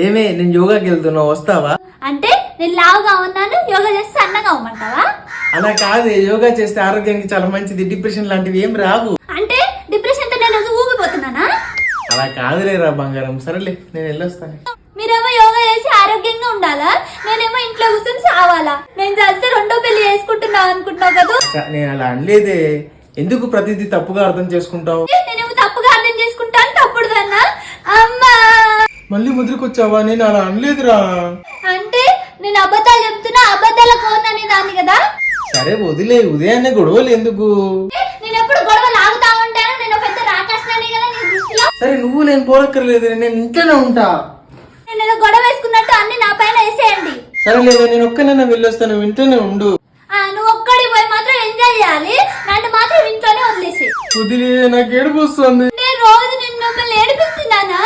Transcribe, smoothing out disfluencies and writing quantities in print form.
ఏమే నేను యోగాకి వెళ్తున్నా, వస్తావా? అంటే నేను లావుగా ఉన్నాను, యోగా చేస్తే సన్నగా అవ్వమంటావా? అలా కాదు, యోగా చేస్తే ఆరోగ్యానికి చాలా మంచిది, డిప్రెషన్ లాంటివి ఏం రావు. అంటే డిప్రెషన్ తో నేను ఊగిపోతున్నానా? అలా కాదులేరా బంగారం. సరేలే నేను వెళ్ళొస్తాను. మీరేమో యోగా చేసి ఆరోగ్యంగా ఉండాలా, నేనేమో ఇంట్లో కూర్చొని సావాలా? నేను చేస్తే రెండో పెళ్లి చేసుకుంటున్నావు అనుకుంటున్నావు కదా? నేను అలా అనలేదే. ఎందుకు ప్రతిదీ తప్పుగా అర్థం చేసుకుంటావు? నేనేమో తప్పుగా అర్థం చేసుకుంటాను, తప్పుడు దాన్నా? అమ్మా, మళ్ళీ ముద్రకొచ్చావా? నేను అలా అనలేదురా. అంటే నేను అబద్ధాలు చెప్తున్నా, అబద్ధాల కోనని దాన్ని కదా? సరే వదిలే, ఉదయాన్నే గొడవలు ఎందుకు? నేను ఎప్పుడు గొడవలు ఆగుతా ఉంటాను, నేను పెద్ద రాకాశనని కదా నీ దృష్టిలో? సరే నువ్వు నేను పోరక్కర్లేదు, నేను ఇంట్లోనే ఉంటా. నేను ఏదో గొడవ వేసుకున్నట్టు అన్ని నా పైన వేసేయండి. సరే లేదా, నేను ఒక్కనైనా వెళ్ళొస్తాను, నువ్వు ఇంట్లోనే ఉండు. నువ్వు ఒక్కడి పోయి మాత్రం ఎంజాయ్ చేయాలి, నన్ను మాత్రం ఇంట్లోనే వదిలేసి. వదిలే, నాకు ఏడుపు వస్తుంది. నేను రోజు నేను మిమ్మల్ని ఏడిపిస్తున్నానా?